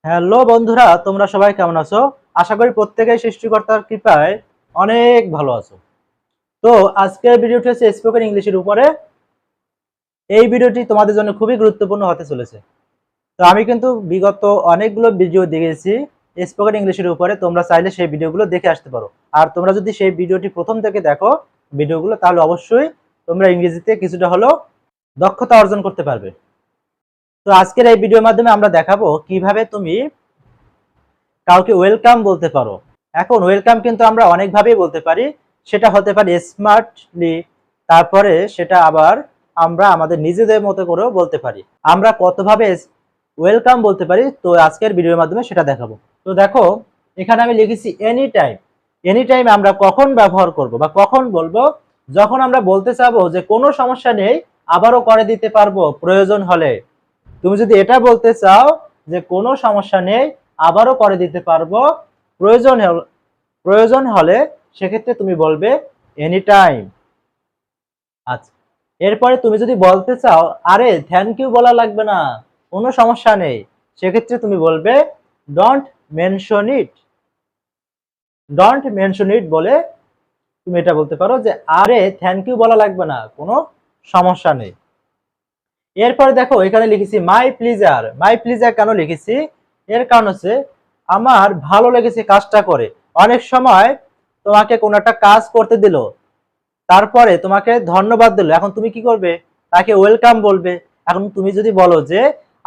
Hello বন্ধুরা, তোমরা সবাই কেমন আছো? আশা করি প্রত্যেকেই সৃষ্টিকর্তার কৃপায় অনেক ভালো আছো। তো আজকের ভিডিওটি হচ্ছে স্পোকেন ইংলিশের উপরে। এই ভিডিওটি তোমাদের জন্য খুবই গুরুত্বপূর্ণ হতে চলেছে। তো আমি কিন্তু বিগত অনেকগুলো ভিডিও দেখেছি স্পোকেন ইংলিশের উপরে। তোমরা চাইলে সেই ভিডিওগুলো দেখে আসতে পারো। আর তোমরা যদি সেই ভিডিওটি প্রথম থেকে দেখো ভিডিওগুলো, তাহলে অবশ্যই তোমরা ইংরেজিতে কিছুটা হলেও দক্ষতা অর্জন করতে পারবে। তো আজকের এই ভিডিওর মাধ্যমে আমরা দেখাবো কিভাবে তুমি কাউকে ওয়েলকাম বলতে পারো। এখন ওয়েলকাম কিন্তু আমরা অনেকভাবেই বলতে পারি। সেটা হতে পারে স্মার্টলি, তারপরে সেটা আবার আমরা আমাদের নিজেদের মতো করেও বলতে পারি। আমরা কতভাবে ওয়েলকাম বলতে পারি, তো আজকের ভিডিওর মাধ্যমে সেটা দেখাবো। তো দেখো, এখানে আমি লিখেছি এনি টাইম। এনি টাইম আমরা কখন ব্যবহার করব বা কখন বলবো? যখন আমরা বলতে চাবো যে কোনো সমস্যা নেই, আবারও করে দিতে পারবো প্রয়োজন হলে। তুমি যদি এটা বলতে চাও যে কোনো সমস্যা নেই, আবারও করে দিতে পারবো প্রয়োজন হলে, সেক্ষেত্রে তুমি বলবে এনি টাইম। আচ্ছা, এরপরে তুমি যদি বলতে চাও আরে থ্যাংক ইউ বলা লাগবে না, কোনো সমস্যা নেই, সেক্ষেত্রে তুমি বলবে don't mention it. Don't mention it বলে তুমি এটা বলতে পারো যে আরে থ্যাংক ইউ বলা লাগবে না, কোনো সমস্যা নেই। এরপরে দেখো, এখানে লিখেছি মাই প্লিজার। মাই প্লিজার কেন লিখেছি? এর কারণ হচ্ছে আমার ভালো লেগেছে কাজটা করে। অনেক সময় তোমাকে কোনো একটা কাজ করতে দিল, তারপরে তোমাকে ধন্যবাদ দিল, এখন তুমি কি করবে? তাকে ওয়েলকাম বলবে। এখন তুমি যদি বলো যে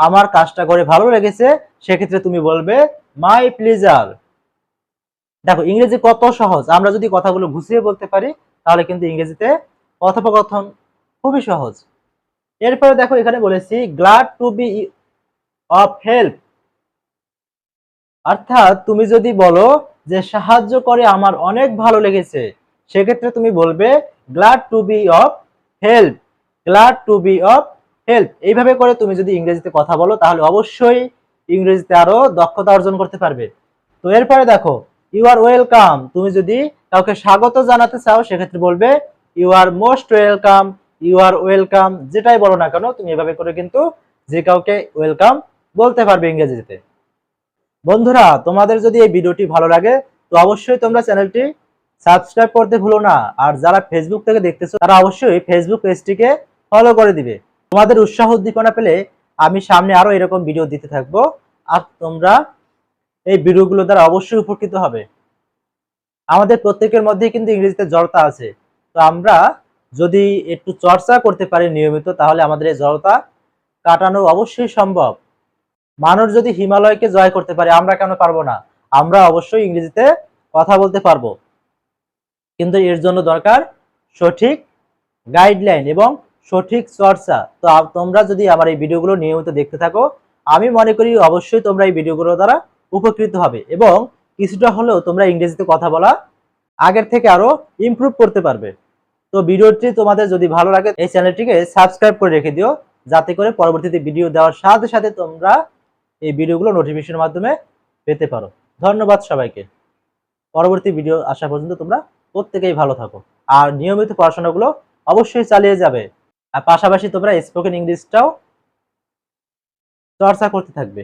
আমার কাজটা করে ভালো লেগেছে, সেক্ষেত্রে তুমি বলবে মাই প্লিজার। দেখো ইংরেজি কত সহজ। আমরা যদি কথাগুলো গুছিয়ে বলতে পারি, তাহলে কিন্তু ইংরেজিতে কথোপকথন খুবই সহজ। এরপরে দেখো, এখানে বলেছি glad to be of help. অর্থাৎ তুমি যদি বলো যে সাহায্য করে আমার অনেক ভালো লেগেছে, সেক্ষেত্রে তুমি বলবে glad to be of help. Glad to be of help. এইভাবে করে তুমি যদি ইংরেজিতে কথা বলো, তাহলে অবশ্যই ইংরেজিতে আরো দক্ষতা অর্জন করতে পারবে। তো এরপরে দেখো ইউ আর ওয়েলকাম। তুমি যদি কাউকে স্বাগত জানাতে চাও, সেক্ষেত্রে বলবে you are most welcome, you are welcome. যেটাই বলো না কেন, তুমি এভাবে করে কিন্তু যে কাউকে ওয়েলকাম বলতে পারবে ইংরেজিতে। বন্ধুরা, তোমাদের যদি এই ভিডিওটি ভালো লাগে, তো অবশ্যই তোমরা চ্যানেলটি সাবস্ক্রাইব করতে ভুলো না। আর যারা ফেসবুক থেকে দেখতেছো, তারা অবশ্যই ফেসবুক পেজটিকে ফলো করে দিবে। তোমাদের উৎসাহ উদ্দীপনা পেলে আমি সামনে আরো এরকম ভিডিও দিতে থাকবো। আর তোমরা এই ভিডিওগুলো দ্বারা অবশ্যই উপকৃত হবে। আমাদের প্রত্যেকের মধ্যেই কিন্তু ইংরেজিতে জড়তা আছে। তো আমরা যদি একটু চর্চা করতে পারি নিয়মিত, তাহলে আমাদের এই জড়তা কাটানো অবশ্যই সম্ভব। মানুষ যদি হিমালয়কে জয় করতে পারে, আমরা কেন পারবো না? আমরা অবশ্যই ইংরেজিতে কথা বলতে পারবো, কিন্তু এর জন্য দরকার সঠিক গাইডলাইন এবং সঠিক চর্চা। তো তোমরা যদি আমার এই ভিডিওগুলো নিয়মিত দেখতে থাকো, আমি মনে করি অবশ্যই তোমরা এই ভিডিওগুলো দ্বারা উপকৃত হবে এবং কিছুটা হলেও তোমরা ইংরেজিতে কথা বলা আগের থেকে আরো ইমপ্রুভ করতে পারবে। তো ভিডিওটি তোমাদের যদি ভালো লাগে, এই চ্যানেলটিকে সাবস্ক্রাইব করে রেখে দিও, যাতে করে পরবর্তীতে ভিডিও দেওয়ার সাথে সাথে তোমরা এই ভিডিওগুলো নোটিফিকেশনের মাধ্যমে পেতে পারো। ধন্যবাদ সবাইকে। পরবর্তী ভিডিও আসা পর্যন্ত তোমরা প্রত্যেকেই ভালো থাকো আর নিয়মিত পড়াশোনাগুলো অবশ্যই চালিয়ে যাবে। আর পাশাপাশি তোমরা স্পোকেন ইংলিশটাও চর্চা করতে থাকবে।